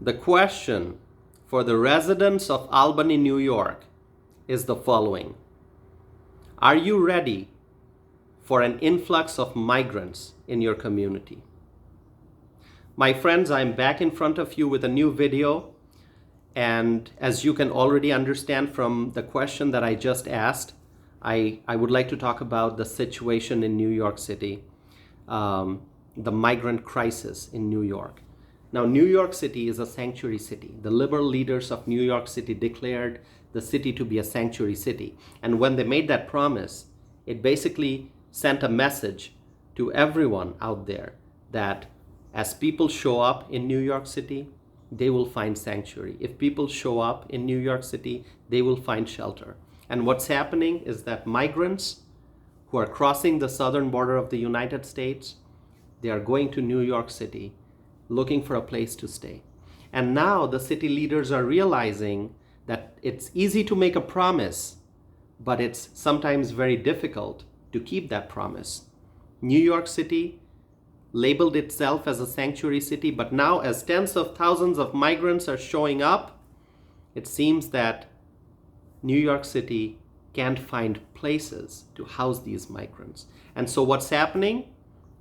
The question for the residents of Albany, New York is the following. Are you ready for an influx of migrants in your community? My friends, I'm back in front of you with a new video. And as you can already understand from the question that I just asked, I would like to talk about the situation in New York City, the migrant crisis in New York. Now, New York City is a sanctuary city. The liberal leaders of New York City declared the city to be a sanctuary city. And when they made that promise, it basically sent a message to everyone out there that as people show up in New York City, they will find sanctuary. If people show up in New York City, they will find shelter. And what's happening is that migrants who are crossing the southern border of the United States, they are going to New York City looking for a place to stay. And now the city leaders are realizing that it's easy to make a promise, but it's sometimes very difficult to keep that promise. New York City labeled itself as a sanctuary city, but now as tens of thousands of migrants are showing up, it seems that New York City can't find places to house these migrants. And so what's happening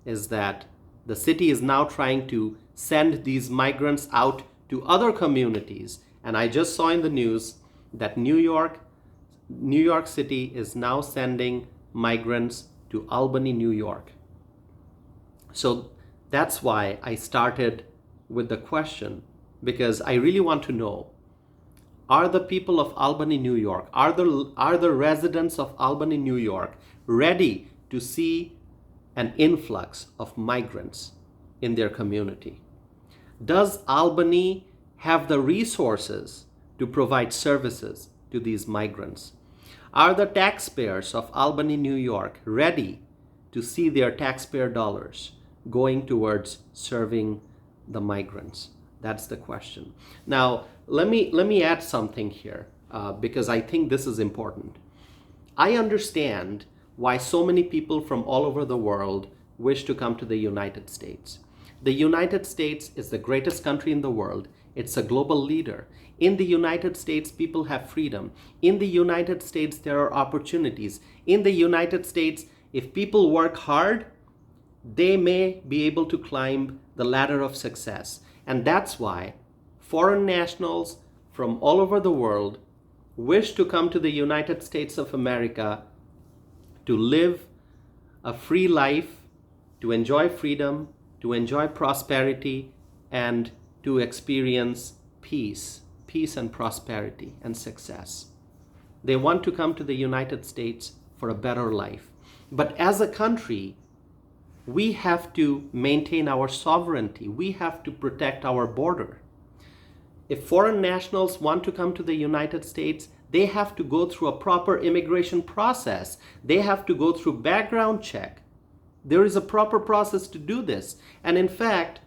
is that the city is now trying to send these migrants out to other communities. And I just saw in the news that New York City is now sending migrants to Albany, New York. So that's why I started with the question, because I really want to know, are the people of Albany, New York, are the residents of Albany, New York ready to see an influx of migrants in their community? Does Albany have the resources to provide services to these migrants? Are the taxpayers of Albany, New York ready to see their taxpayer dollars going towards serving the migrants? That's the question. Now, let me add something here because I think this is important. I understand why so many people from all over the world wish to come to the United States. The United States is the greatest country in the world. It's a global leader. In the United States, people have freedom. In the United States, there are opportunities. In the United States, if people work hard, they may be able to climb the ladder of success. And that's why foreign nationals from all over the world wish to come to the United States of America to live a free life, to enjoy freedom, to enjoy prosperity, and to experience peace and prosperity and success. They want to come to the United States for a better life. But as a country, we have to maintain our sovereignty. We have to protect our border. If foreign nationals want to come to the United States, they have to go through a proper immigration process. They have to go through background check. There is a proper process to do this. And in fact,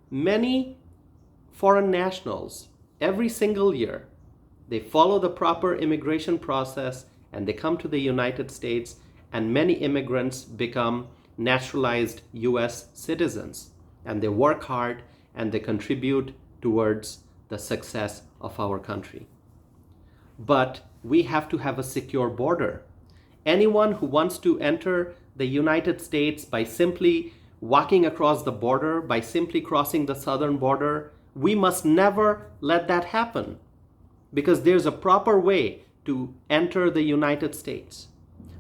many foreign nationals, every single year, they follow the proper immigration process and they come to the United States, and many immigrants become naturalized US citizens, and they work hard and they contribute towards the success of our country. But we have to have a secure border. Anyone who wants to enter the United States by simply walking across the border, by simply crossing the southern border, we must never let that happen, because there's a proper way to enter the United States.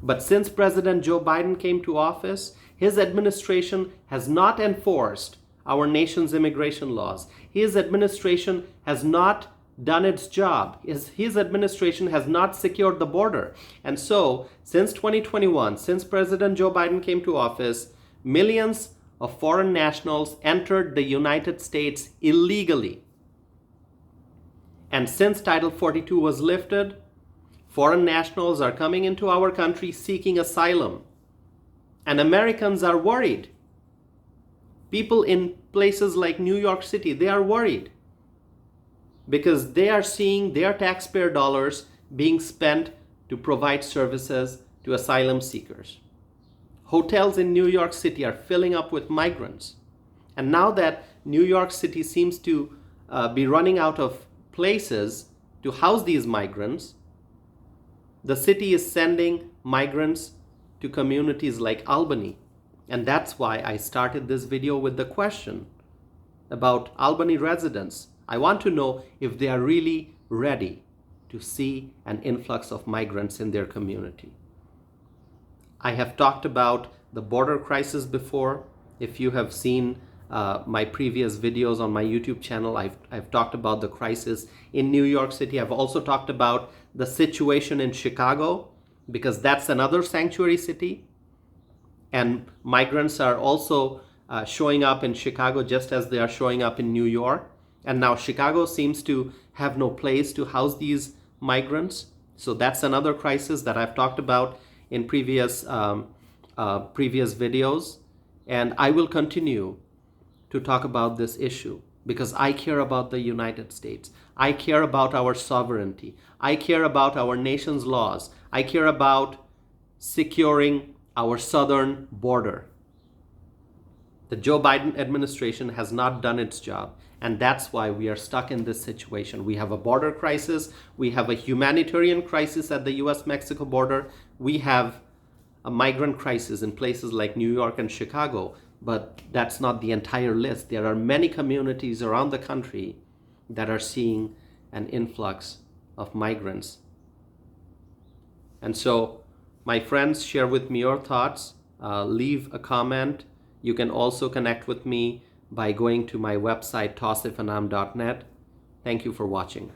But since President Joe Biden came to office, his administration has not enforced our nation's immigration laws. His administration has not done its job. His administration has not secured the border. And so, since 2021, since President Joe Biden came to office, millions of foreign nationals entered the United States illegally. And since Title 42 was lifted, foreign nationals are coming into our country seeking asylum. And Americans are worried. People in places like New York City, they are worried because they are seeing their taxpayer dollars being spent to provide services to asylum seekers. Hotels in New York City are filling up with migrants. And now that New York City seems to be running out of places to house these migrants, the city is sending migrants to communities like Albany. And that's why I started this video with the question about Albany residents. I want to know if they are really ready to see an influx of migrants in their community. I have talked about the border crisis before. If you have seen my previous videos on my YouTube channel, I've talked about the crisis in New York City. I've also talked about the situation in Chicago, because that's another sanctuary city. And migrants are also showing up in Chicago just as they are showing up in New York. And now Chicago seems to have no place to house these migrants. So that's another crisis that I've talked about in previous videos. And I will continue to talk about this issue because I care about the United States. I care about our sovereignty. I care about our nation's laws. I care about securing our southern border. The Joe Biden administration has not done its job, and that's why we are stuck in this situation. We have a border crisis. We have a humanitarian crisis at the US-Mexico border. We have a migrant crisis in places like New York and Chicago, but that's not the entire list. There are many communities around the country that are seeing an influx of migrants. And so, my friends, share with me your thoughts. Leave a comment. You can also connect with me by going to my website, tawsifanam.net. Thank you for watching.